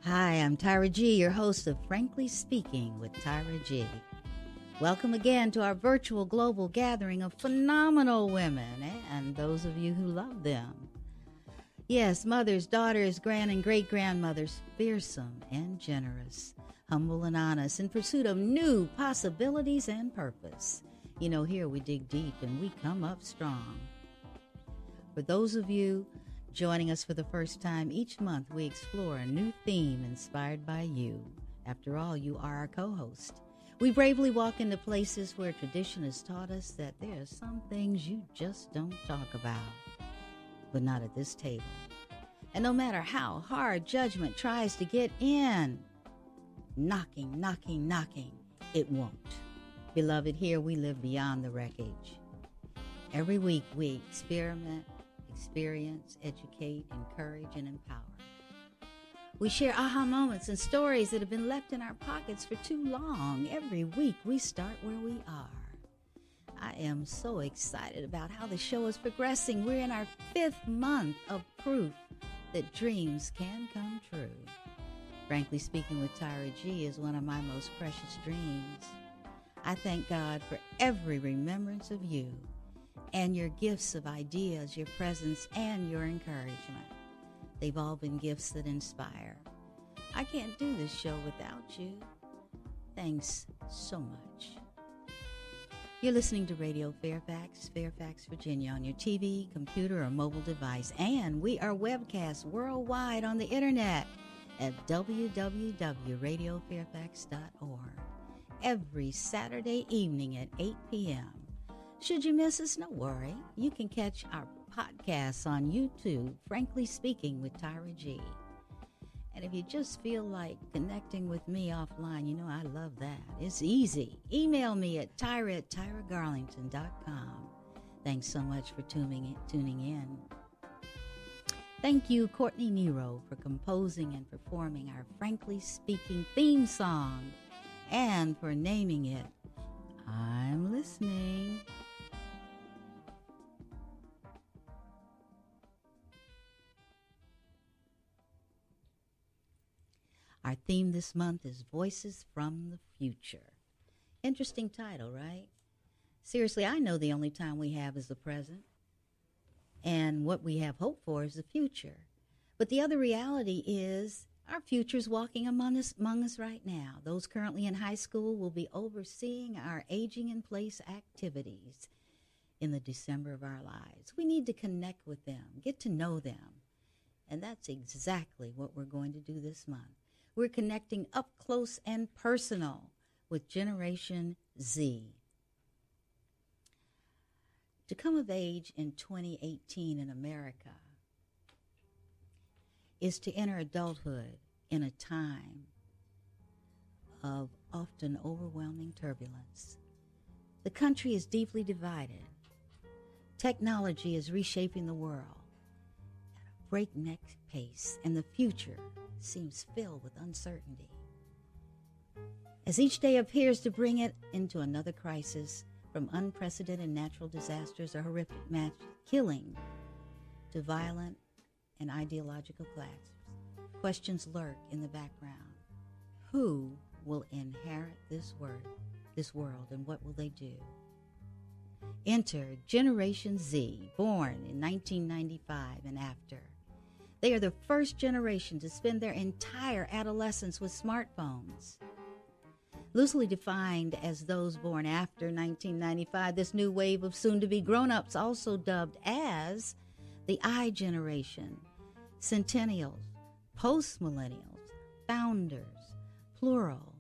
Hi, I'm Tyra G, your host of Frankly Speaking with Tyra G. Welcome again to our virtual global gathering of phenomenal women and those of you who love them. Yes, mothers, daughters, grand and great-grandmothers, fearsome and generous, humble and honest, in pursuit of new possibilities and purpose. You know, here we dig deep and we come up strong. For those of you joining us for the first time, each month we explore a new theme inspired by you. After all, you are our co-host. We bravely walk into places where tradition has taught us that there are some things you just don't talk about, but not at this table. And no matter how hard judgment tries to get in, knocking, it won't. Beloved, here we live beyond the wreckage. Every week we experiment, experience, educate, encourage, and empower. We share aha moments and stories that have been left in our pockets for too long. Every week we start where we are. I am so excited about how the show is progressing. We're in our 5th month of proof that dreams can come true. Frankly Speaking with Tyra G is one of my most precious dreams. I thank God for every remembrance of you and your gifts of ideas, your presence, and your encouragement. They've all been gifts that inspire. I can't do this show without you. Thanks so much. You're listening to Radio Fairfax, Virginia, on your TV, computer, or mobile device. And we are webcast worldwide on the internet at www.radiofairfax.org every Saturday evening at 8 p.m. Should you miss us, no worry. You can catch our podcasts on YouTube, Frankly Speaking with Tyra G. And if you just feel like connecting with me offline, you know I love that. It's easy. Email me at tyra@tyragarlington.com. Thanks so much for tuning in. Thank you, Naomi Nero, for composing and performing our Frankly Speaking theme song and for naming it I'm Listening. Our theme this month is Voices from the Future. Interesting title, right? Seriously, I know the only time we have is the present, and what we have hope for is the future. But the other reality is our future is walking among us right now. Those currently in high school will be overseeing our aging in place activities in the December of our lives. We need to connect with them, get to know them, and that's exactly what we're going to do this month. We're connecting up close and personal with Generation Z. To come of age in 2018 in America is to enter adulthood in a time of often overwhelming turbulence. The country is deeply divided. Technology is reshaping the world at a breakneck pace, and the future seems filled with uncertainty. As each day appears to bring it into another crisis, from unprecedented natural disasters or horrific mass killing to violent and ideological clashes, questions lurk in the background. Who will inherit this world, and what will they do? Enter Generation Z, born in 1995 and after. They are the first generation to spend their entire adolescence with smartphones. Loosely defined as those born after 1995, this new wave of soon-to-be grown-ups, also dubbed as the I generation, centennials, post-millennials, founders, plural,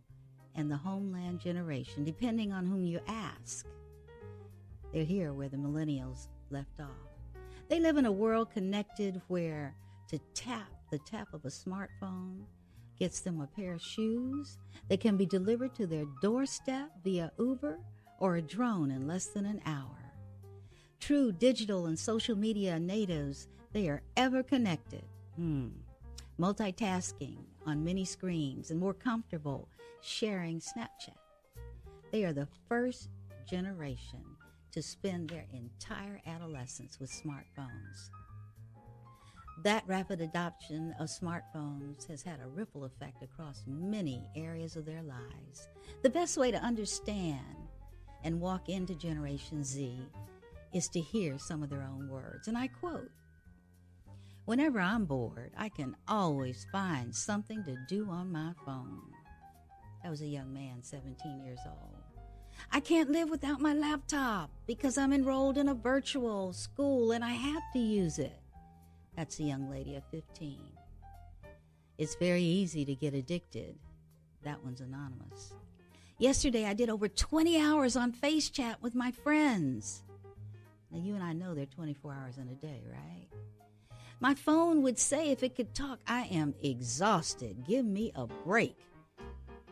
and the homeland generation, depending on whom you ask. They're here where the millennials left off. They live in a world connected where the tap of a smartphone gets them a pair of shoes that can be delivered to their doorstep via Uber or a drone in less than an hour. True digital and social media natives, they are ever connected, multitasking on many screens, and more comfortable sharing Snapchat. They are the first generation to spend their entire adolescence with smartphones. That rapid adoption of smartphones has had a ripple effect across many areas of their lives. The best way to understand and walk into Generation Z is to hear some of their own words. And I quote, "Whenever I'm bored, I can always find something to do on my phone." That was a young man, 17 years old. "I can't live without my laptop because I'm enrolled in a virtual school and I have to use it." That's a young lady of 15. "It's very easy to get addicted." That one's anonymous. "Yesterday I did over 20 hours on Face Chat with my friends." Now you and I know they're 24 hours in a day, right? "My phone would say if it could talk, 'I am exhausted. Give me a break,'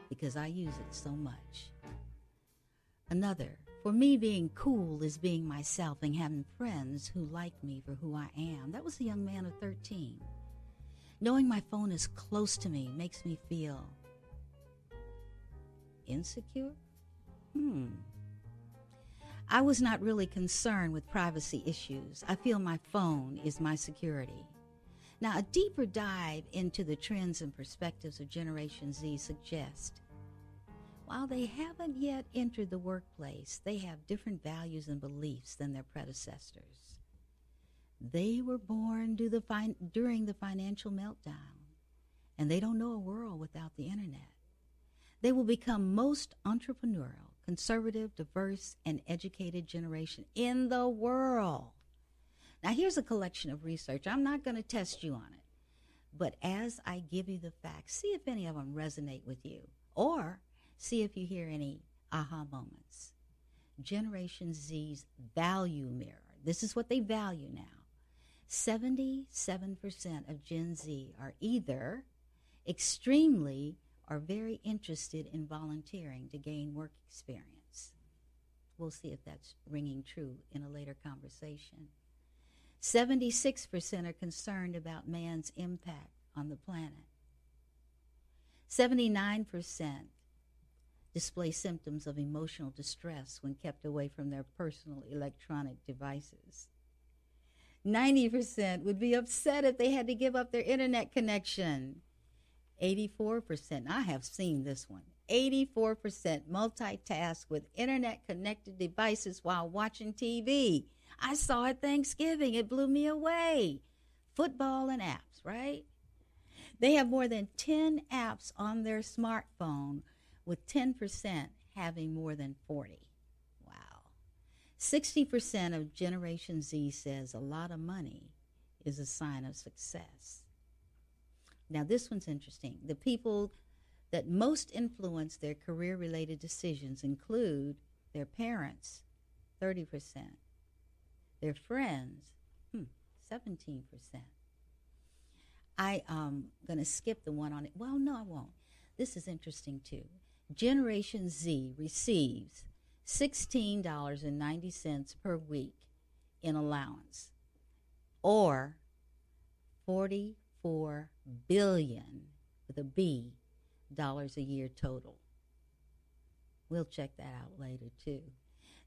because I use it so much." Another, "For me, being cool is being myself and having friends who like me for who I am." That was a young man of 13. "Knowing my phone is close to me makes me feel insecure." "I was not really concerned with privacy issues. I feel my phone is my security." Now, a deeper dive into the trends and perspectives of Generation Z suggests while they haven't yet entered the workplace, they have different values and beliefs than their predecessors. They were born during the financial meltdown, and they don't know a world without the internet. They will become most entrepreneurial, conservative, diverse, and educated generation in the world. Now, here's a collection of research. I'm not going to test you on it, but as I give you the facts, see if any of them resonate with you, or see if you hear any aha moments. Generation Z's value mirror. This is what they value now. 77% of Gen Z are either extremely or very interested in volunteering to gain work experience. We'll see if that's ringing true in a later conversation. 76% are concerned about man's impact on the planet. 79% display symptoms of emotional distress when kept away from their personal electronic devices. 90% would be upset if they had to give up their internet connection. 84%, I have seen this one, 84% multitask with internet-connected devices while watching TV. I saw it Thanksgiving. It blew me away. Football and apps, right? They have more than 10 apps on their smartphone, with 10% having more than 40. Wow. 60% of Generation Z says a lot of money is a sign of success. Now, this one's interesting. The people that most influence their career-related decisions include their parents, 30%, their friends, 17%. I'm going to skip the one on it. Well, no, I won't. This is interesting, too. Generation Z receives $16.90 per week in allowance, or $44 billion with a B dollars a year total. We'll check that out later, too.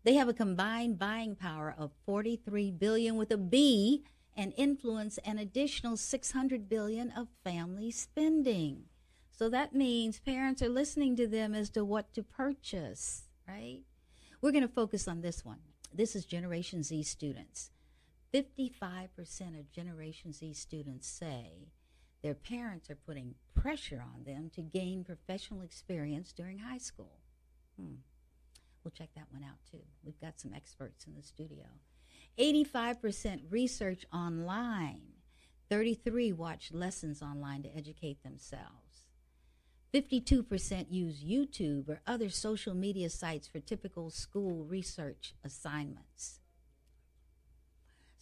They have a combined buying power of $43 billion with a B, and influence an additional $600 billion of family spending. So that means parents are listening to them as to what to purchase, right? We're going to focus on this one. This is Generation Z students. 55% of Generation Z students say their parents are putting pressure on them to gain professional experience during high school. We'll check that one out, too. We've got some experts in the studio. 85% research online. 33% watch lessons online to educate themselves. 52% use YouTube or other social media sites for typical school research assignments.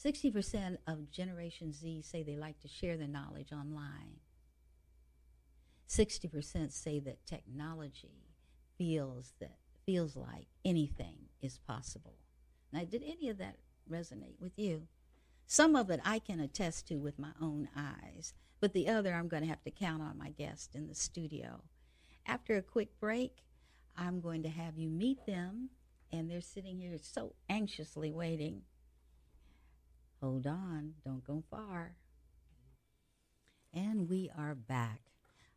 60% of Generation Z say they like to share their knowledge online. 60% say that technology feels like anything is possible. Now, did any of that resonate with you? Some of it I can attest to with my own eyes, but the other I'm going to have to count on my guest in the studio. After a quick break, I'm going to have you meet them, and they're sitting here so anxiously waiting. Hold on, don't go far. And we are back.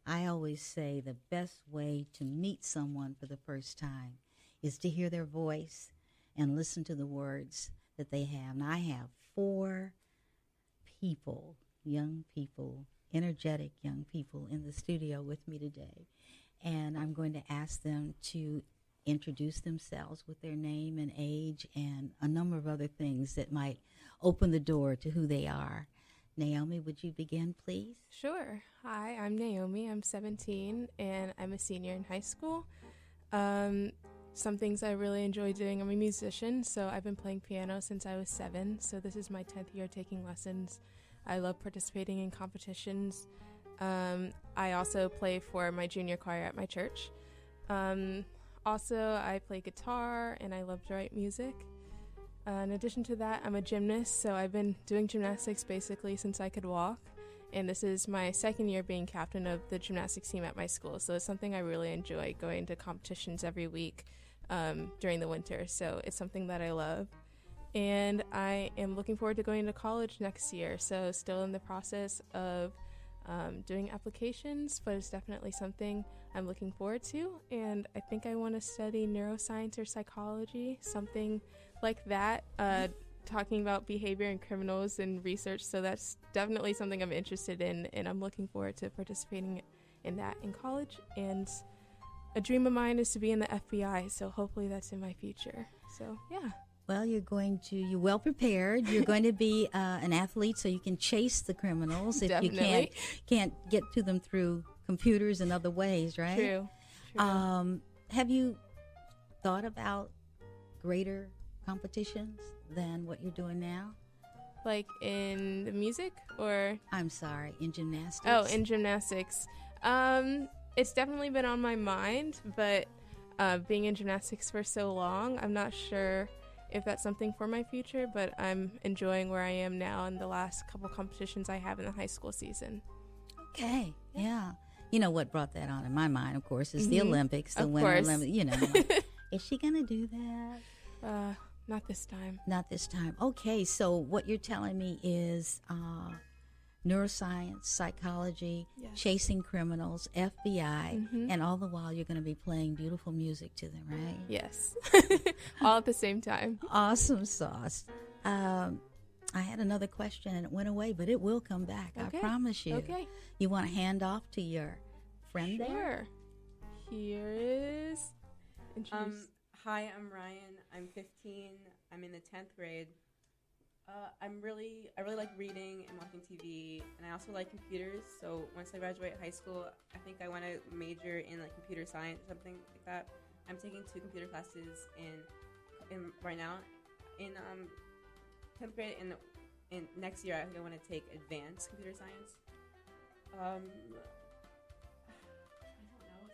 I always say the best way to meet someone for the first time is to hear their voice and listen to the words that they have. And I have 4 people, young people, energetic young people in the studio with me today. And I'm going to ask them to introduce themselves with their name and age and a number of other things that might open the door to who they are. Naomi, would you begin, please? Sure. Hi, I'm Naomi. I'm 17, and I'm a senior in high school. Some things I really enjoy doing, I'm a musician, so I've been playing piano since I was 7, so this is my 10th year taking lessons. I love participating in competitions. I also play for my junior choir at my church. Also, I play guitar, and I love to write music. In addition to that, I'm a gymnast, so I've been doing gymnastics basically since I could walk, and this is my 2nd year being captain of the gymnastics team at my school, so it's something I really enjoy, going to competitions every week during the winter, so it's something that I love. And I am looking forward to going to college next year, so still in the process of doing applications, but it's definitely something I'm looking forward to, and I think I want to study neuroscience or psychology, something like that, talking about behavior in criminals and research, so that's definitely something I'm interested in, and I'm looking forward to participating in that in college. And a dream of mine is to be in the FBI, so hopefully that's in my future. So, yeah. Well, you're well prepared. You're going to be an athlete so you can chase the criminals if Definitely. you can't get to them through computers and other ways, right? True. Have you thought about greater competitions than what you're doing now? Like in the music, or? I'm sorry, in gymnastics. Oh, in gymnastics. It's definitely been on my mind, but being in gymnastics for so long, I'm not sure if that's something for my future, but I'm enjoying where I am now in the last couple competitions I have in the high school season. Okay, yeah. You know what brought that on in my mind, of course, is the Olympics, the Of Winter course. Olympics. You know, is she going to do that? Not this time. Not this time. Okay, so what you're telling me is neuroscience, psychology, Yes. chasing criminals, FBI, and all the while you're going to be playing beautiful music to them, right? Yes. All at the same time. Awesome sauce. I had another question and it went away, but it will come back. Okay. I promise you. Okay. You want to hand off to your friend there? Sure. Here is... Introduce. Hi, I'm Rhyann. I'm 15. I'm in the 10th grade. I really like reading and watching TV, and I also like computers. So once I graduate high school, I think I want to major in like computer science or something like that. I'm taking 2 computer classes in right now in 10th grade, and in next year I think I want to take advanced computer science. I don't know.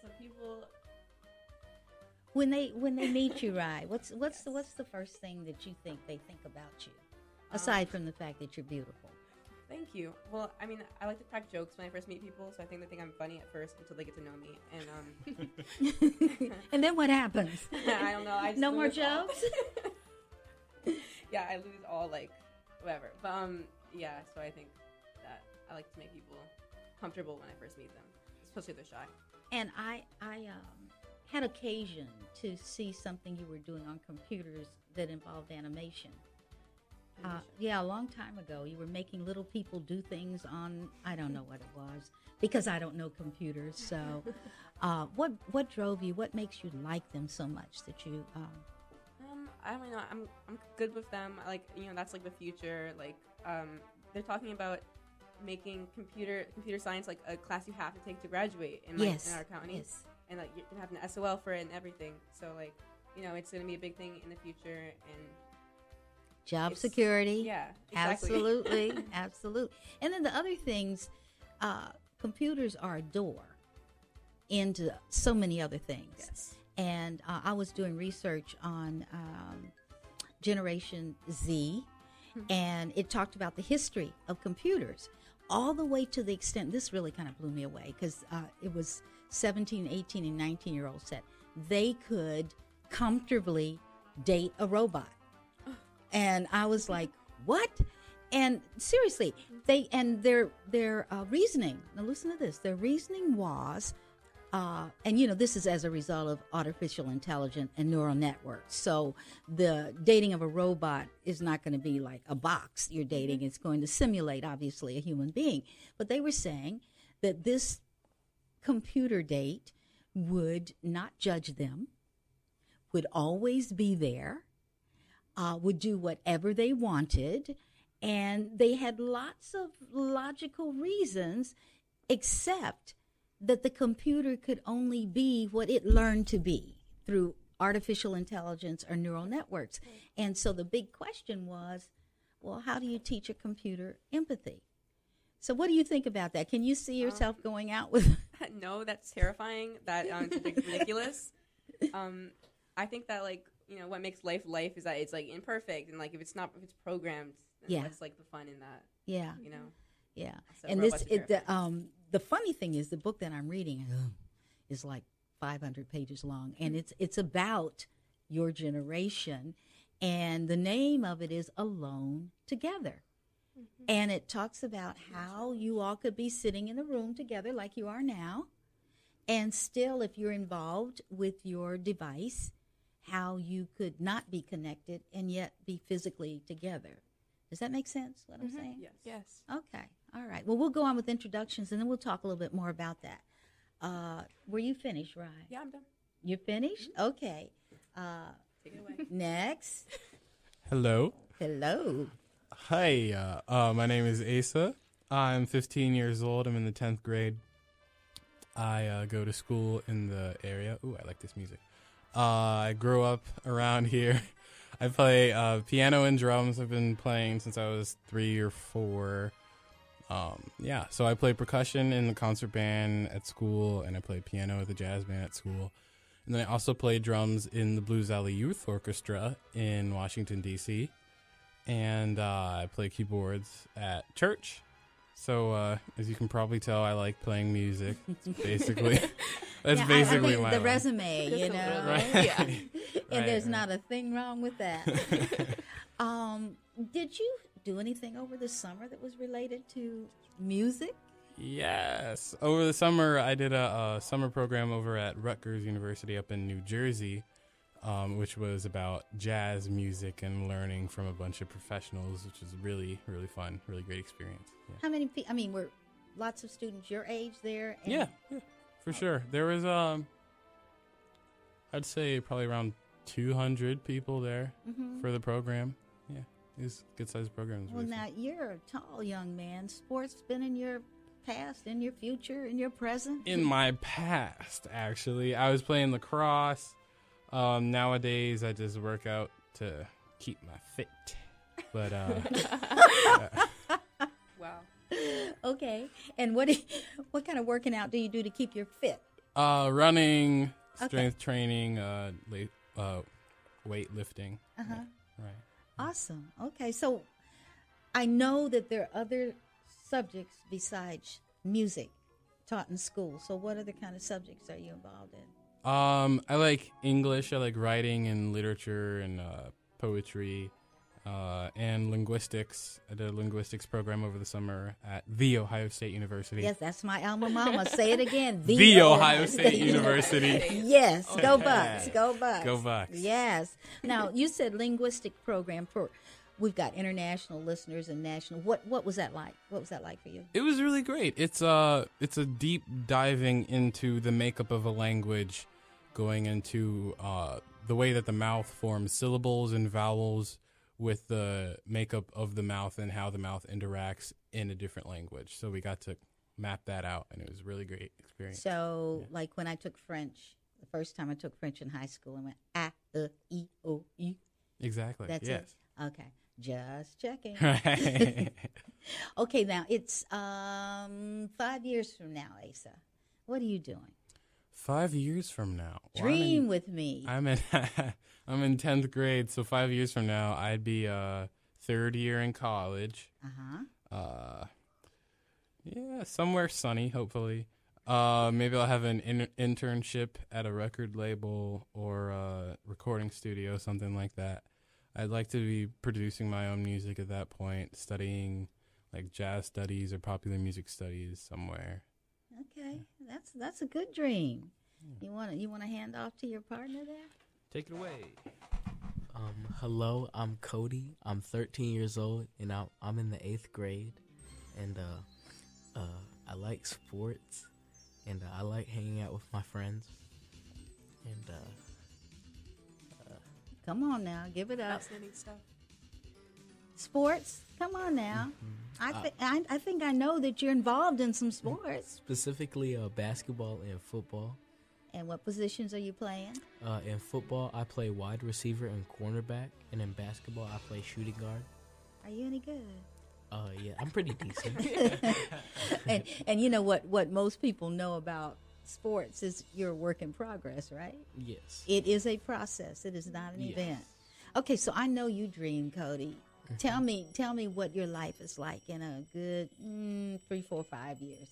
Some people. When they meet you, right? What's the first thing that you think they think about you, aside from the fact that you're beautiful? Thank you. Well, I mean, I like to crack jokes when I first meet people, so I think they think I'm funny at first until they get to know me. And And then what happens? I don't know. I just No more lose all- jokes? Yeah, I lose all like whatever. But yeah. So I think that I like to make people comfortable when I first meet them, especially if they're shy. And I had occasion to see something you were doing on computers that involved animation. Yeah, a long time ago, you were making little people do things on, I don't know what it was, because I don't know computers. So what drove you? What makes you like them so much that you... I don't know. I'm good with them. Like, that's like the future. Like, they're talking about making computer science like a class you have to take to graduate in in our county. Yes. And like you're gonna have an SOL for it and everything. So like, it's gonna be a big thing in the future, and Job security. Yeah, exactly. Absolutely. Absolutely. And then the other things, computers are a door into so many other things. Yes. And I was doing research on Generation Z, and it talked about the history of computers all the way to the extent, this really kind of blew me away, because it was 17, 18, and 19-year-olds said they could comfortably date a robot. And I was like, what? And seriously, their reasoning. Now listen to this. Their reasoning was, and this is as a result of artificial intelligence and neural networks. So the dating of a robot is not going to be like a box you're dating. It's going to simulate, obviously, a human being. But they were saying that this computer date would not judge them, would always be there, would do whatever they wanted, and they had lots of logical reasons, except that the computer could only be what it learned to be through artificial intelligence or neural networks. And so the big question was, well, how do you teach a computer empathy? So what do you think about that? Can you see yourself going out with... No, that's terrifying. It's ridiculous. I think that, what makes life is that it's, imperfect. And, if it's programmed, that's, the fun in that. Yeah. Yeah. So and the funny thing is the book that I'm reading is 500 pages long, and it's about your generation, and the name of it is Alone Together. Mm-hmm. And it talks about how you all could be sitting in a room together like you are now, and still, if you're involved with your device, how you could not be connected and yet be physically together. Does that make sense, what I'm saying? Yes. Okay. All right. Well, we'll go on with introductions, and then we'll talk a little bit more about that. Were you finished, Rhyann? Yeah, I'm done. You're finished? Mm-hmm. Okay. Take it away. Next. Hello. Hi. My name is Asa. I'm 15 years old. I'm in the 10th grade. I go to school in the area. Ooh, I like this music. I grew up around here. I play piano and drums. I've been playing since I was 3 or 4. So I play percussion in the concert band at school, and I play piano at the jazz band at school. And then I also play drums in the Blues Alley Youth Orchestra in Washington, D.C. And I play keyboards at church. So as you can probably tell, I like playing music. It's basically, that's basically my the life. Resume, Right. Yeah. And there's not a thing wrong with that. Did you do anything over the summer that was related to music? Yes. Over the summer, I did a summer program over at Rutgers University up in New Jersey, which was about jazz music and learning from a bunch of professionals, which was really, really fun, really great experience. Yeah. How many people, were lots of students your age there? Yeah, for sure. There was, I'd say probably around 200 people there for the program. Yeah, it was a good-sized program. Well, now, you're a tall young man. Sports been in your past, in your future, in your present? In my past, actually. I was playing lacrosse. Nowadays, I just work out to keep my fit. But, Wow. Okay. And what kind of working out do you do to keep your fit? Running, strength training, weightlifting. Uh-huh. Right. Awesome. Okay. So I know that there are other subjects besides music taught in school. So what other kind of subjects are you involved in? I like English. I like writing and literature and poetry and linguistics. I did a linguistics program over the summer at The Ohio State University. Yes, that's my alma mater. Say it again. The Ohio State University. Yes. Okay. Go Bucks. Go Bucks. Go Bucks. Yes. Now, you said linguistic program for... We've got international listeners and national. What was that like? What was that like for you? It was really great. It's a deep diving into the makeup of a language, going into the way that the mouth forms syllables and vowels with the makeup of the mouth and how the mouth interacts in a different language. So we got to map that out, and it was a really great experience. So, like when I took French, the first time I took French in high school, I went A-E-I-O-U. Exactly. That's yes. it. Okay. Just checking. Right. Okay, now it's 5 years from now, Asa. What are you doing? 5 years from now. Dream with me. I'm in 10th grade, so 5 years from now, I'd be third year in college. Yeah, somewhere sunny, hopefully. Maybe I'll have an internship at a record label or a recording studio, something like that. I'd like to be producing my own music at that point, studying like jazz studies or popular music studies somewhere. Okay, that's a good dream. You want to hand off to your partner there? Take it away. Hello, I'm Cody. I'm 13 years old, and I'm in the 8th grade. And I like sports, and I like hanging out with my friends. And come on now, give it up. Outstanding stuff. Sports, come on now. I think I know that you're involved in some sports. specifically basketball and football. And what positions are you playing? In football, I play wide receiver and cornerback, and in basketball, I play shooting guard. Are you any good? Yeah, I'm pretty decent. And you know what most people know about sports is you're a work in progress, right? Yes. It is a process. It is not an Yes. event. Okay, so I know you dream, Cody. Tell me what your life is like in a good 3, 4, 5 years.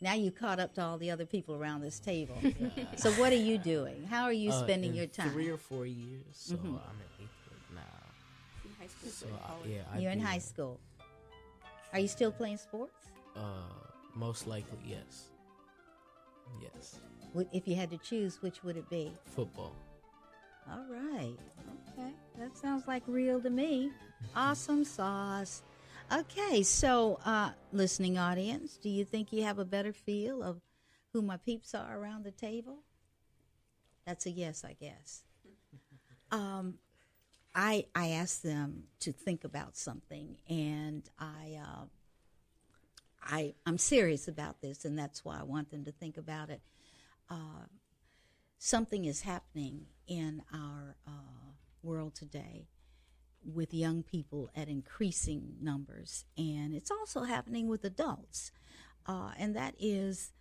Now you caught up to all the other people around this table. So what are you doing? How are you spending in your time? 3 or 4 years, so I'm in 8th grade now. In high school, So college. yeah, You're in high school. Are you still playing sports? Most likely, yes. Yes, If you had to choose, which would it be? football. All right. Okay. That sounds like real to me. Awesome sauce. Okay. So, listening audience, do you think you have a better feel of who my peeps are around the table? That's a yes, I guess. I asked them to think about something, and I'm serious about this, and that's why I want them to think about it. Something is happening in our world today with young people at increasing numbers, and it's also happening with adults, and that is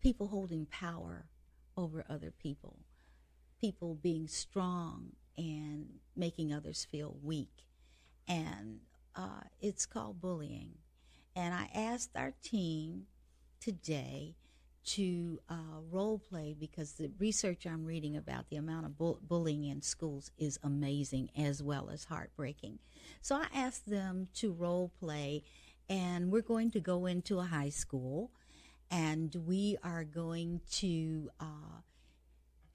people holding power over other people, people being strong and making others feel weak, and it's called bullying. And I asked our team today to role play, because the research I'm reading about the amount of bullying in schools is amazing as well as heartbreaking. So I asked them to role play, and we're going to go into a high school, and we are going to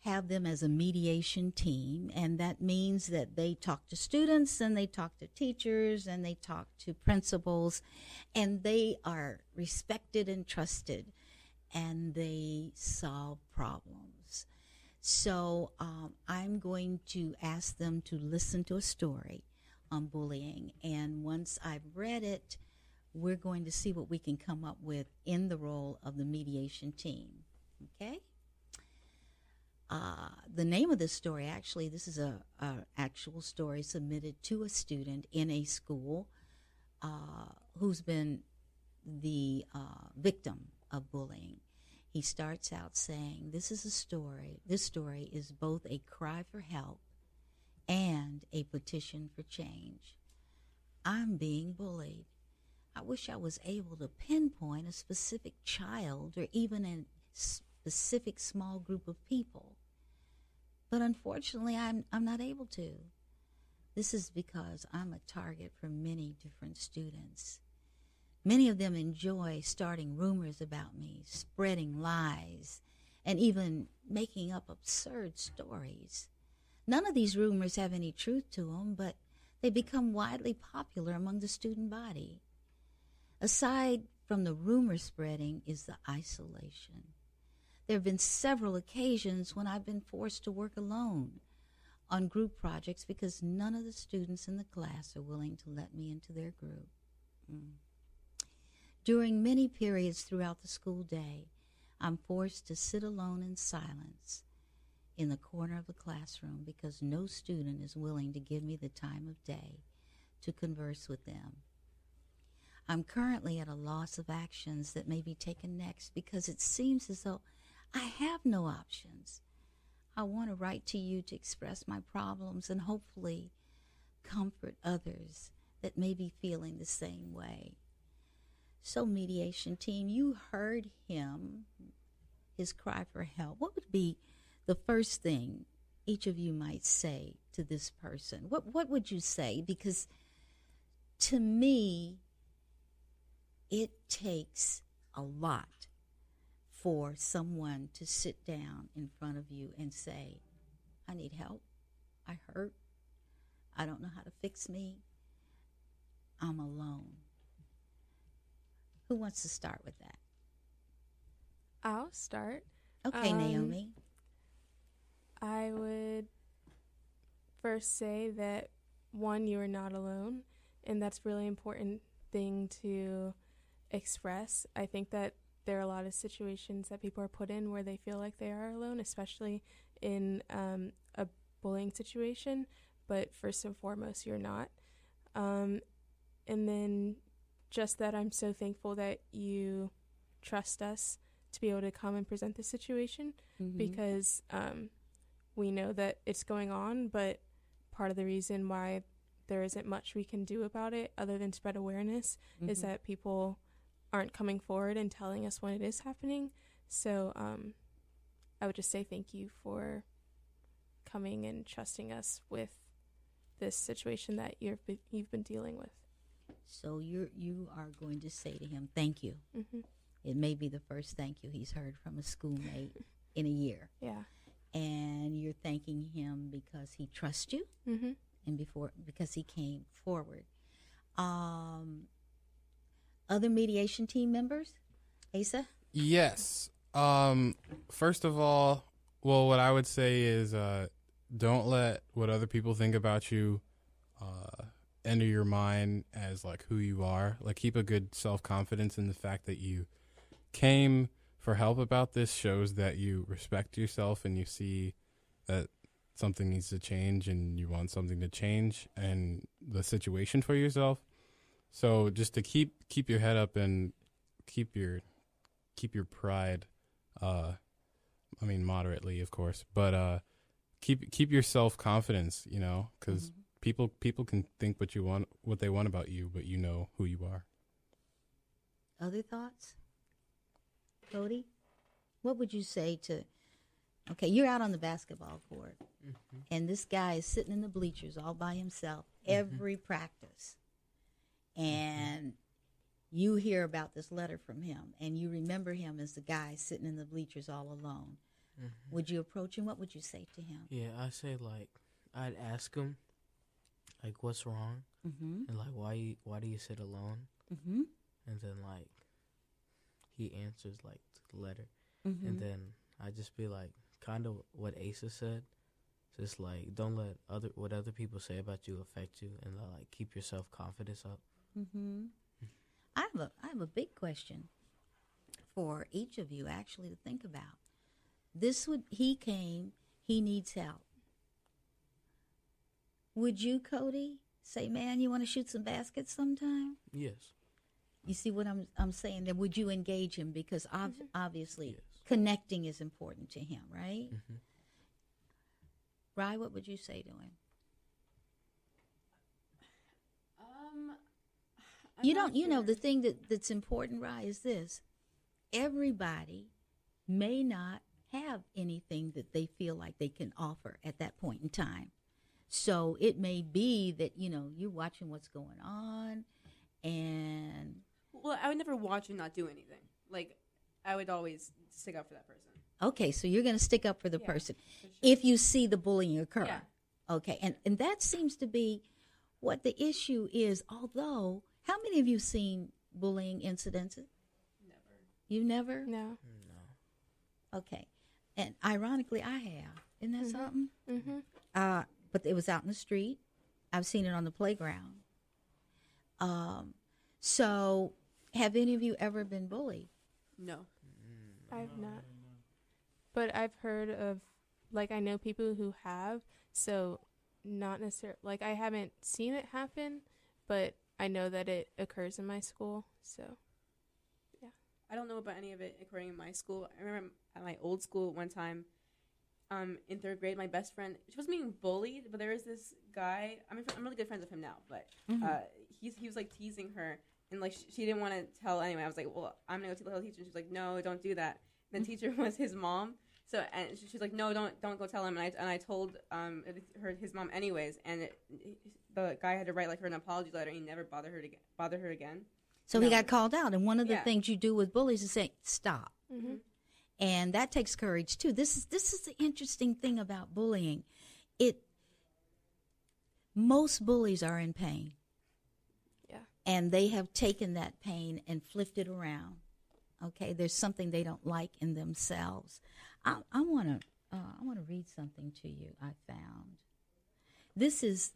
have them as a mediation team, and that means that they talk to students and they talk to teachers and they talk to principals, and they are respected and trusted, and they solve problems. So I'm going to ask them to listen to a story on bullying, and once I've read it, we're going to see what we can come up with in the role of the mediation team. Okay? The name of this story, actually, this is a actual story submitted to a student in a school who's been the victim of bullying. He starts out saying, this story is both a cry for help and a petition for change. I'm being bullied. I wish I was able to pinpoint a specific child or even a specific small group of people. But unfortunately, I'm not able to. This is because I'm a target for many different students. Many of them enjoy starting rumors about me, spreading lies, and even making up absurd stories. None of these rumors have any truth to them, but they become widely popular among the student body. Aside from the rumor spreading is the isolation. There have been several occasions when I've been forced to work alone on group projects because none of the students in the class are willing to let me into their group. During many periods throughout the school day, I'm forced to sit alone in silence in the corner of the classroom because no student is willing to give me the time of day to converse with them. I'm currently at a loss of actions that may be taken next because it seems as though I have no options. I want to write to you to express my problems and hopefully comfort others that may be feeling the same way. So, mediation team, you heard him, his cry for help. What would be the first thing each of you might say to this person? What would you say? Because to me, it takes a lot for someone to sit down in front of you and say, I need help. I hurt. I don't know how to fix me. I'm alone. Who wants to start with that? I'll start. Okay, Naomi. I would first say that, one, you are not alone, and that's a really important thing to express. I think that there are a lot of situations that people are put in where they feel like they are alone, especially in a bullying situation, but first and foremost, you're not. And then just that I'm so thankful that you trust us to be able to come and present the situation, because we know that it's going on, but part of the reason why there isn't much we can do about it other than spread awareness is that people aren't coming forward and telling us when it is happening. So I would just say thank you for coming and trusting us with this situation that you've been dealing with. So you are going to say to him, thank you. It may be the first thank you he's heard from a schoolmate in a year. Yeah. And you're thanking him because he trusts you and because he came forward. Other mediation team members? Asa? Yes. First of all, well, what I would say is don't let what other people think about you enter your mind as like who you are. Like, keep a good self-confidence in the fact that you came for help about this shows that you respect yourself and you see that something needs to change and you want something to change and the situation for yourself. So just to keep your head up and keep your pride, I mean, moderately, of course, but keep your self-confidence, you know, because people can think what they want about you, but you know who you are. Other thoughts? Cody, what would you say to, okay, you're out on the basketball court, and this guy is sitting in the bleachers all by himself every practice, and you hear about this letter from him, and you remember him as the guy sitting in the bleachers all alone. Would you approach him? What would you say to him? Yeah, I say, like, I'd ask him, like, what's wrong? And, like, why do you sit alone? And then, like, he answers, like, the letter. And then I just be like, kind of what Asa said. Just, like, don't let what other people say about you affect you, and, like, keep your self-confidence up. I have a big question for each of you, actually, to think about. He came, he needs help. Would you, Cody, say, man, you want to shoot some baskets sometime? Yes. You see what I'm saying? Then would you engage him? Because obviously Yes. connecting is important to him, right? Rhyann, what would you say to him? The thing that's important, Rhyann, is this. Everybody may not have anything that they feel like they can offer at that point in time. So it may be that, you're watching what's going on and... Well, I would never watch and not do anything. Like, I would always stick up for that person. Okay, so you're going to stick up for the person for sure. if you see the bullying occur. Yeah. Okay, and that seems to be what the issue is, although, how many of you seen bullying incidences? Never. You never? No. Okay, and ironically, I have. Isn't that something? But it was out in the street. I've seen it on the playground. So, have any of you ever been bullied? No. I've not. But I've heard of, like, I know people who have, so not necessarily, like, I haven't seen it happen, but I know that it occurs in my school, so, yeah. I don't know about any of it occurring in my school. I remember at my old school one time, in third grade, my best friend, she wasn't being bullied, but there was this guy, I'm really good friends with him now, but he was, like, teasing her, and, like, she didn't want to tell anyway. I was like, well, I'm going to go tell the teacher. And she's like, no, don't do that. And the teacher was his mom, So and she's like, no, don't go tell him. And I told his mom anyways, and the guy had to write like her an apology letter. And he never bothered her again. So he got called out, and one of the things you do with bullies is say stop, and that takes courage too. This is the interesting thing about bullying. Most bullies are in pain, and they have taken that pain and flipped it around. Okay, there's something they don't like in themselves. I want to read something to you. I found this is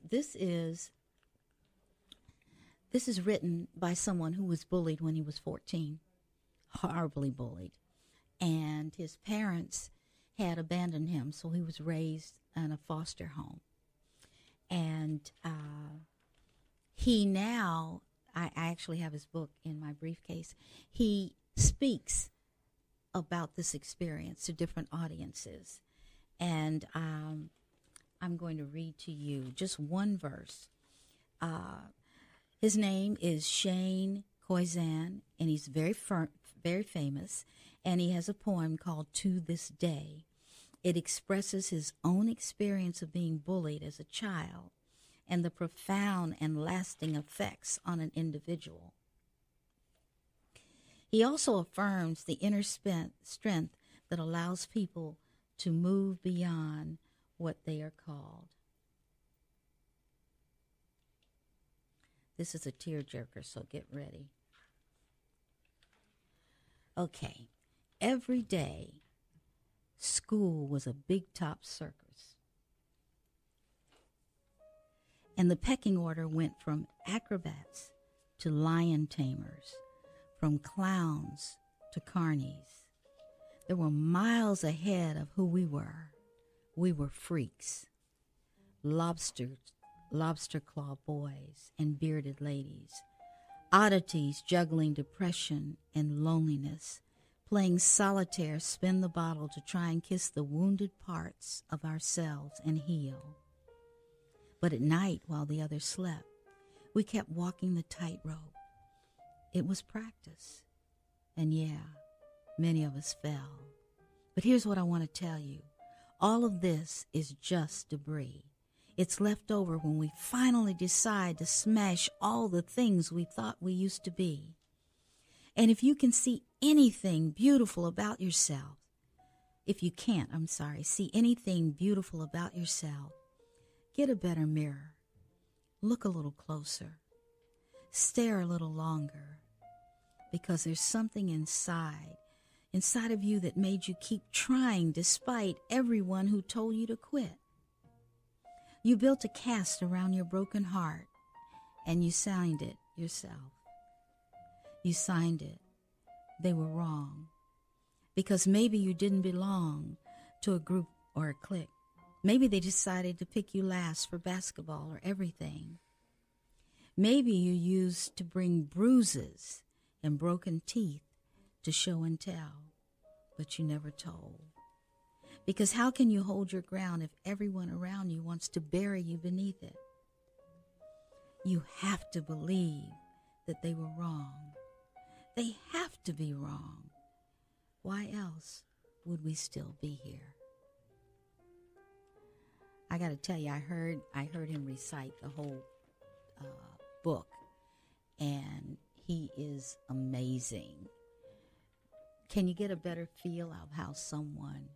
written by someone who was bullied when he was 14, horribly bullied, and his parents had abandoned him, so he was raised in a foster home. And he now, I actually have his book in my briefcase. He speaks about this experience to different audiences. And I'm going to read to you just one verse. His name is Shane Koizan, and he's very famous, and he has a poem called To This Day. It expresses his own experience of being bullied as a child and the profound and lasting effects on an individual. He also affirms the inner strength that allows people to move beyond what they are called. This is a tearjerker, so get ready. Okay. Every day, school was a big top circus. And the pecking order went from acrobats to lion tamers, from clowns to carnies. There were miles ahead of who we were. We were freaks, lobster claw boys and bearded ladies, oddities juggling depression and loneliness, playing solitaire, spin the bottle to try and kiss the wounded parts of ourselves and heal. But at night, while the others slept, we kept walking the tightrope. It was practice. And many of us fell. But here's what I want to tell you. All of this is just debris. It's left over when we finally decide to smash all the things we thought we used to be. And if you can see anything beautiful about yourself, if you can't, see anything beautiful about yourself, get a better mirror. Look a little closer. Stare a little longer. Because there's something inside of you that made you keep trying despite everyone who told you to quit. You built a cast around your broken heart, and you signed it yourself. You signed it. They were wrong. Because maybe you didn't belong to a group or a clique. Maybe they decided to pick you last for basketball or everything. Maybe you used to bring bruises and broken teeth to show and tell, but you never told. Because how can you hold your ground if everyone around you wants to bury you beneath it? You have to believe that they were wrong. They have to be wrong. Why else would we still be here? I got to tell you, I heard him recite the whole book, and he is amazing. Can you get a better feel of how someone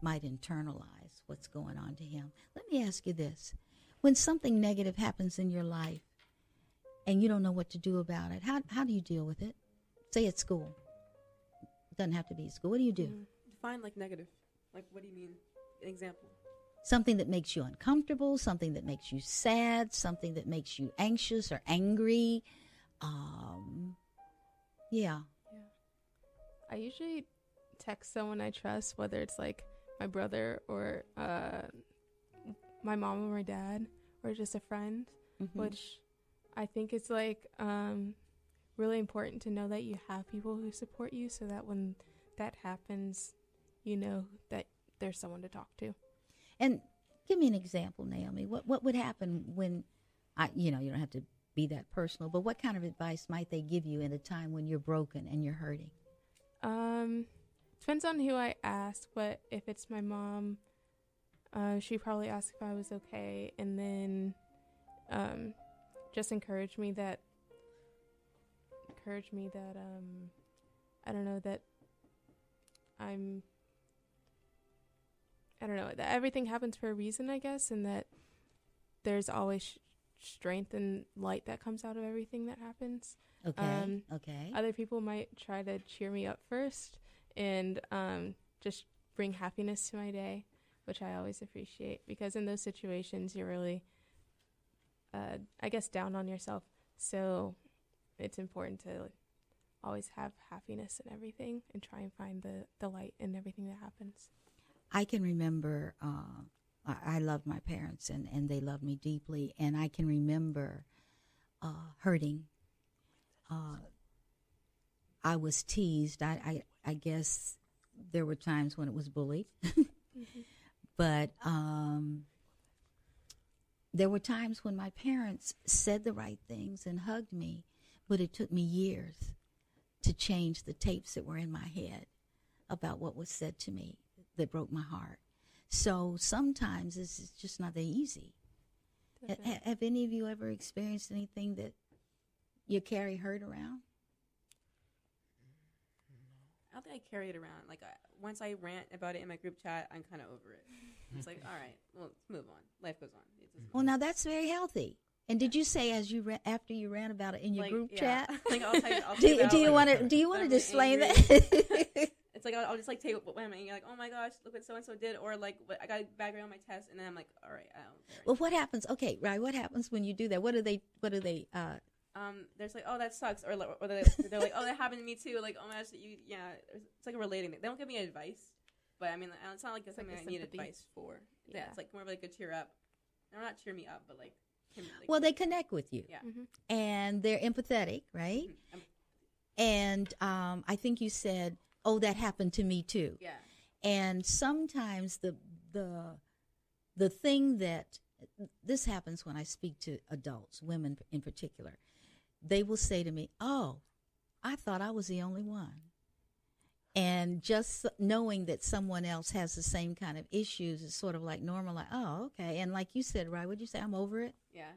might internalize what's going on to him? Let me ask you this. When something negative happens in your life and you don't know what to do about it, how do you deal with it? Say at school. It doesn't have to be at school. What do you do? Define like negative. Like, what do you mean? An example. Something that makes you uncomfortable, something that makes you sad, something that makes you anxious or angry. Yeah. I usually text someone I trust, whether it's like my brother or my mom or my dad or just a friend, which I think it's like really important to know that you have people who support you so that when that happens, you know that there's someone to talk to. And give me an example, Naomi. What would happen when, you don't have to be that personal, but what kind of advice might they give you in a time when you're broken and you're hurting? Depends on who I ask, but if it's my mom, she probably asked if I was okay, and then just encourage me that I don't know, that that everything happens for a reason, I guess, and that there's always strength and light that comes out of everything that happens. Okay. Okay. Other people might try to cheer me up first and just bring happiness to my day, which I always appreciate, because in those situations you're really, I guess, down on yourself. So it's important to always have happiness in everything and try and find the light in everything that happens. I can remember, I loved my parents, and they loved me deeply, and I can remember hurting. I was teased. I guess there were times when it was bullied. Mm-hmm. But there were times when my parents said the right things and hugged me, but it took me years to change the tapes that were in my head about what was said to me that broke my heart. So sometimes it's just not that easy. Have any of you ever experienced anything that you carry hurt around? I don't think I carry it around. Like, once I rant about it in my group chat, I'm kind of over it. It's like, all right, well, let's move on. Life goes on. Well, now that's very healthy. And did you say after you ran about it in your group chat? Like, I'll type do you want to really display angry. that? It's like I'll just like take what I'm angry, like, oh my gosh, look what so and so did, or like I got a bad grade on my test, and then I'm like, all right, I don't care. Well, what happens? Okay, right. What happens when you do that? What do they? There's like, oh, that sucks, or they're like, oh, that happened to me too. Like, oh my gosh, it's like a relating thing. They don't give me advice, but I mean, it's not like it's something I need advice for. Yeah, it's like more of like a cheer up, or not cheer me up, but like. Well, they connect with you. Yeah. Mm-hmm. And they're empathetic, right? Mm-hmm. And I think you said, oh, that happened to me too. Yeah. And sometimes the thing that, this happens when I speak to adults, women in particular, they will say to me, oh, I thought I was the only one. And just knowing that someone else has the same kind of issues is sort of like normal, like, oh, okay. And like you said, right, would you say I'm over it? Yeah.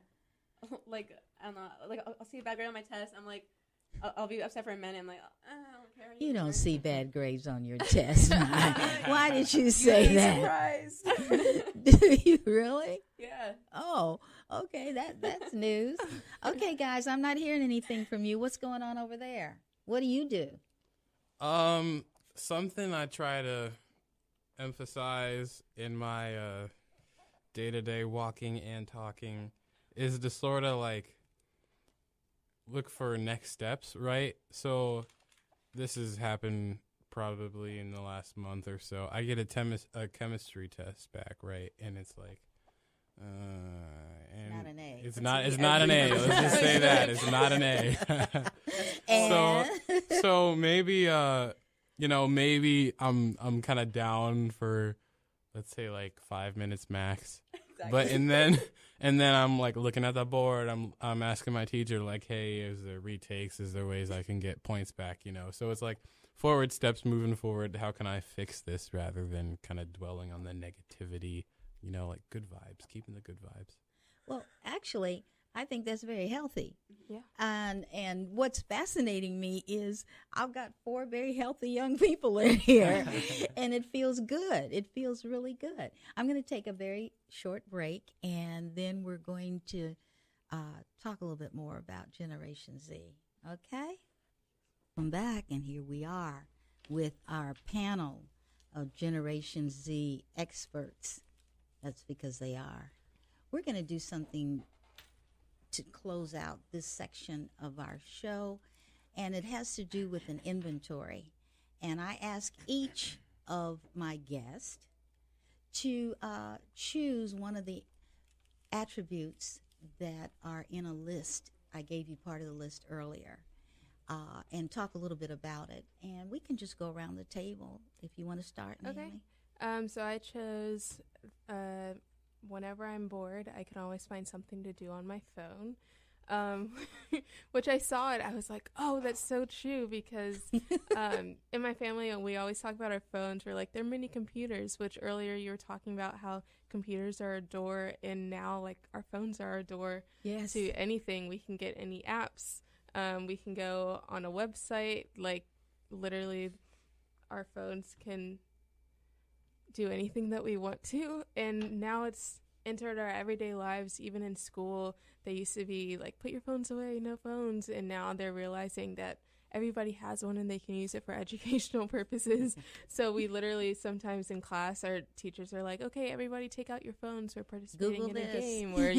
Like, I don't know, like, I'll see a bad grade on my test, I'm like, I'll be upset for a minute, I'm like, I don't care anymore. You don't see bad grades on your test. Why did you say that? Surprised. Do you really? Yeah. Oh, okay, that's news. Okay, guys, I'm not hearing anything from you. What's going on over there? What do you do? Something I try to emphasize in my day-to-day walking and talking is to sort of like look for next steps, right? So this has happened probably in the last month or so. I get a chemistry test back, right? And it's like and not an A. It's not an A. Let's just say that. It's not an A. So maybe maybe I'm kind of down for, let's say, like 5 minutes max. Exactly. But and then I'm like looking at the board. I'm asking my teacher, like, hey, is there retakes? Is there ways I can get points back? So it's like forward steps, moving forward. How can I fix this rather than kind of dwelling on the negativity? Like good vibes, keeping the good vibes. Well, actually, I think that's very healthy. Yeah. And what's fascinating me is I've got 4 very healthy young people in here, and it feels good. It feels really good. I'm going to take a very short break, and then we're going to talk a little bit more about Generation Z. Okay? Come back, and here we are with our panel of Generation Z experts. That's because they are. We're going to do something to close out this section of our show, and it has to do with an inventory. And I ask each of my guests to choose one of the attributes that are in a list. I gave you part of the list earlier, and talk a little bit about it. And we can just go around the table if you want to start, Naomi. Okay. So I chose, whenever I'm bored, I can always find something to do on my phone. which I saw it. I was like, oh, that's so true, because in my family, we always talk about our phones. We're like, they're mini computers, which earlier you were talking about how computers are a door, and now like our phones are a door to anything. We can get any apps. We can go on a website. Like literally our phones can do anything that we want to, and now it's entered our everyday lives. Even in school, they used to be like, put your phones away, no phones, and now they're realizing that everybody has one and they can use it for educational purposes. So we literally sometimes in class, our teachers are like, okay, everybody take out your phones, we're participating Google in a this. game, or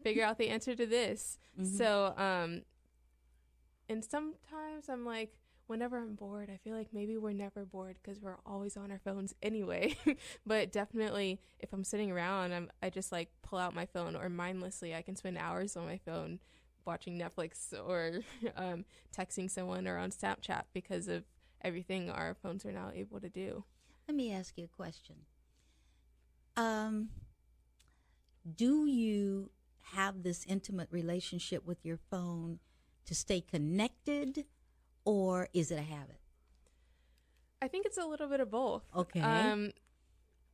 figure out the answer to this. So and sometimes I'm like, whenever I'm bored, I feel like maybe we're never bored because we're always on our phones anyway. But definitely if I'm sitting around, I just like pull out my phone, or mindlessly I can spend hours on my phone watching Netflix or texting someone, or on Snapchat, because of everything our phones are now able to do. Let me ask you a question. Do you have this intimate relationship with your phone to stay connected, or is it a habit? I think it's a little bit of both. Okay.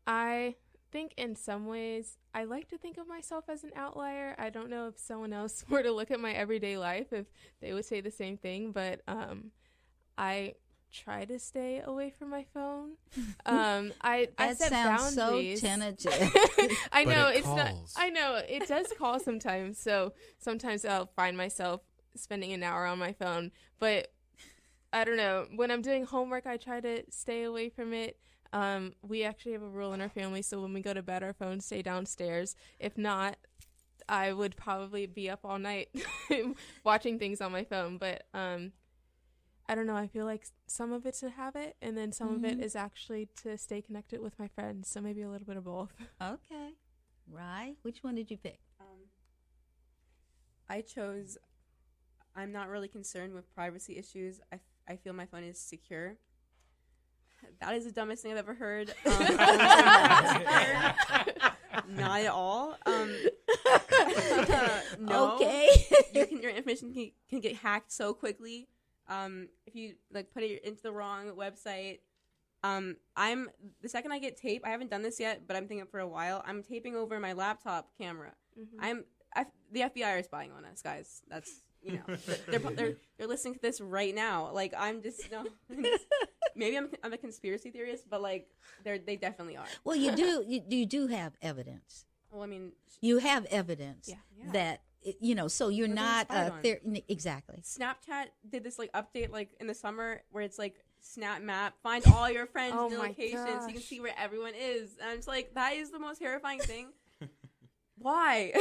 I think in some ways I like to think of myself as an outlier. I don't know if someone else were to look at my everyday life if they would say the same thing, but I try to stay away from my phone. I set sounds boundaries. so tentative. I know But it it's not. calls. I know it does call sometimes. So sometimes I'll find myself spending an hour on my phone, but I don't know. When I'm doing homework, I try to stay away from it. We actually have a rule in our family, so when we go to bed, our phones stay downstairs. If not, I would probably be up all night watching things on my phone. But I don't know. I feel like some of it's a habit, and then some of it is actually to stay connected with my friends. So maybe a little bit of both. Okay. Right. Which one did you pick? I chose, I'm not really concerned with privacy issues. I feel my phone is secure. That is the dumbest thing I've ever heard. Not at all. No. Okay. Your information can get hacked so quickly. If you like put it into the wrong website. I'm the second I get tape, I haven't done this yet, but I'm thinking for a while. I'm taping over my laptop camera. The FBI are spying on us, guys. That's, you know, they're listening to this right now. Like, I'm just maybe I'm a conspiracy theorist, but like they definitely are. Well, you do have evidence. Well, I mean, You have evidence Yeah. that so you're We're being not spied on. exactly. Snapchat did this like update like in the summer where it's like Snap Map, find all your friends' Oh my locations so you can gosh. see where everyone is. And I'm just like, that is the most terrifying thing. Why?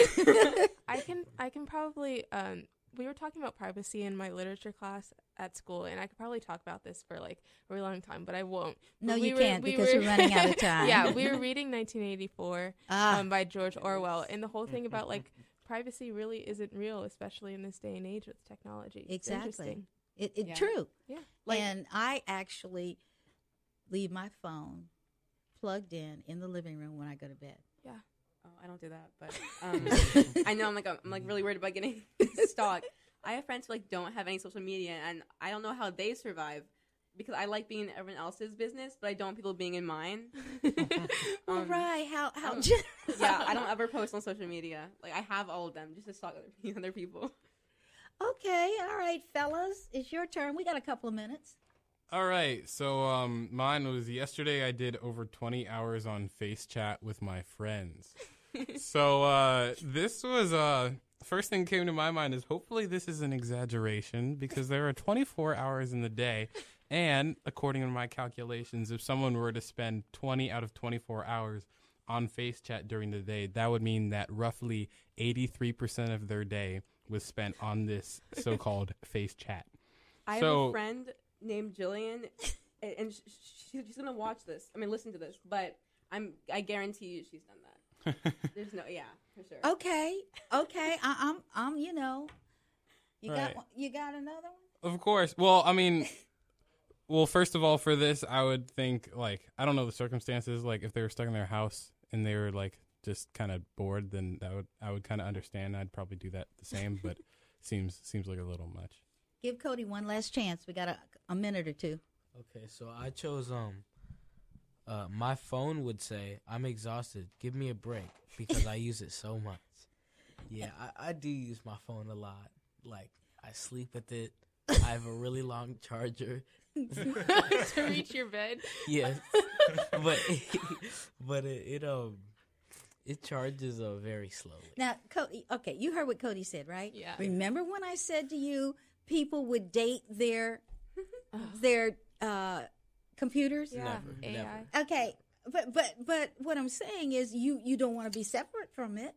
I can probably we were talking about privacy in my literature class at school, and I could probably talk about this for like a really long time, but I won't. No, But you can't because we're running out of time. Yeah, we were reading 1984 by George Orwell, and the whole thing about like privacy really isn't real, especially in this day and age with technology. It's Exactly. interesting. True. Yeah. And I actually leave my phone plugged in the living room when I go to bed. Oh, I don't do that, but I know I'm like really worried about getting stalked. I have friends who like don't have any social media, and I don't know how they survive because I like being in everyone else's business, but I don't want people being in mine. All right. How Yeah, I don't ever post on social media. Like I have all of them just to stalk other people. Okay. All right, fellas, it's your turn. We got a couple of minutes. All right, so mine was yesterday. I did over 20 hours on Face Chat with my friends. So this was first thing that came to my mind is hopefully this is an exaggeration because there are 24 hours in the day, and according to my calculations, if someone were to spend 20 out of 24 hours on Face Chat during the day, that would mean that roughly 83% of their day was spent on this so-called Face Chat. I have a friend named Jillian, and she's gonna watch this. I mean, listen to this, but I guarantee you she's done that. There's no, yeah, for sure. Okay. I'm You Right. you got another one? Of course. Well, I mean, first of all, for this, I would think, like, I don't know the circumstances, like, if they were stuck in their house and they were, like, just kind of bored, then I would kind of understand. I'd probably do that the same, but seems like a little much. Give Cody one last chance. We got a minute or two. Okay, so I chose my phone would say, "I'm exhausted. Give me a break," because I use it so much. Yeah, I do use my phone a lot. Like, I sleep with it. I have a really long charger. To reach your bed. Yes, but it charges very slowly. Now, Cody, okay, you heard what Cody said, right? Yeah. Remember when I said to you, people would date their computers? Yeah. Never. AI. Okay, but what I'm saying is you don't want to be separate from it.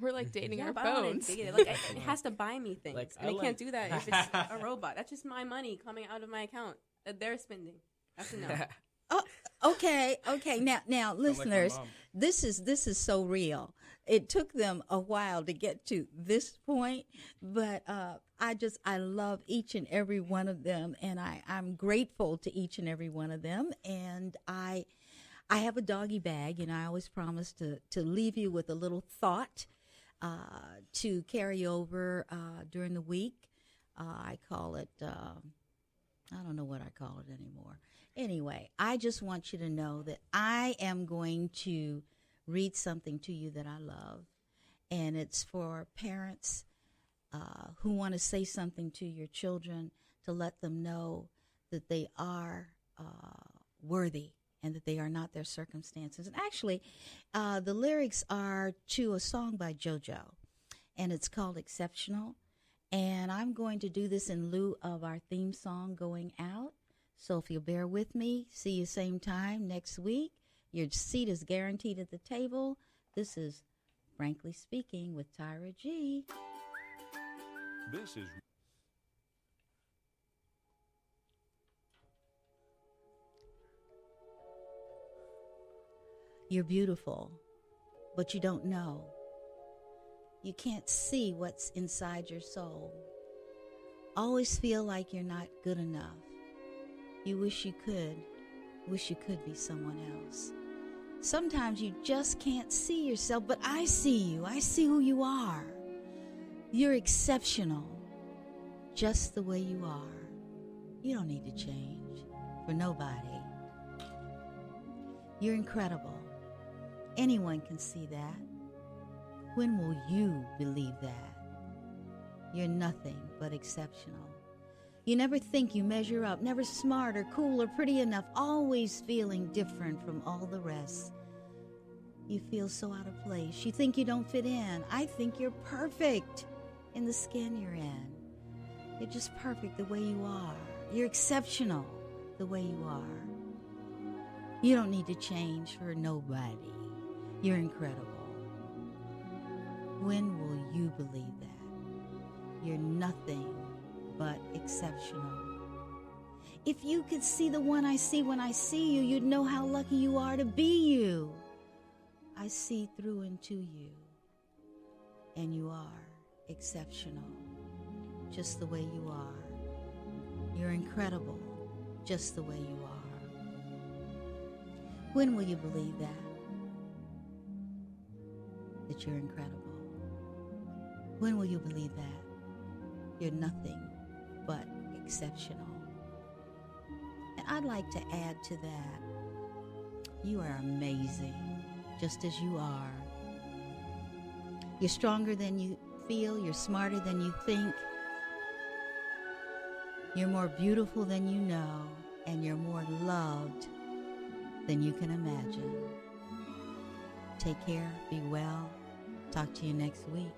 We're like dating Yeah, our but I don't wanna phones. date it. Like, it has to buy me things. Like, and I it like- can't do that if it's a robot. That's just my money coming out of my account that they're spending. That's a no. Oh, okay. Now, listeners, this is so real. It took them a while to get to this point, but I love each and every one of them, and I'm grateful to each and every one of them. And I have a doggy bag, and I always promise to leave you with a little thought to carry over during the week. I call it. I don't know what I call it anymore. Anyway, I just want you to know that I am going to read something to you that I love, and it's for parents who want to say something to your children to let them know that they are worthy and that they are not their circumstances. And actually, the lyrics are to a song by JoJo, and it's called Exceptional. And I'm going to do this in lieu of our theme song going out. So if you'll bear with me, see you same time next week. Your seat is guaranteed at the table. This is Frankly Speaking with Tyra G. This is You're beautiful, but you don't know. You can't see what's inside your soul. Always feel like you're not good enough. You wish you could be someone else. Sometimes you just can't see yourself, but I see you. I see who you are. You're exceptional, just the way you are. You don't need to change for nobody. You're incredible. Anyone can see that. When will you believe that? You're nothing but exceptional. You never think you measure up, never smart or cool or pretty enough, always feeling different from all the rest. You feel so out of place. You think you don't fit in. I think you're perfect in the skin you're in. You're just perfect the way you are. You're exceptional the way you are. You don't need to change for nobody. You're incredible. When will you believe that? You're nothing but exceptional. If you could see the one I see when I see you, you'd know how lucky you are to be you. I see through into you, and you are exceptional, just the way you are. You're incredible, just the way you are. When will you believe that? That you're incredible? When will you believe that? You're nothing but exceptional. And I'd like to add to that, you are amazing, just as you are. You're stronger than you feel, you're smarter than you think, you're more beautiful than you know, and you're more loved than you can imagine. Take care, be well, talk to you next week.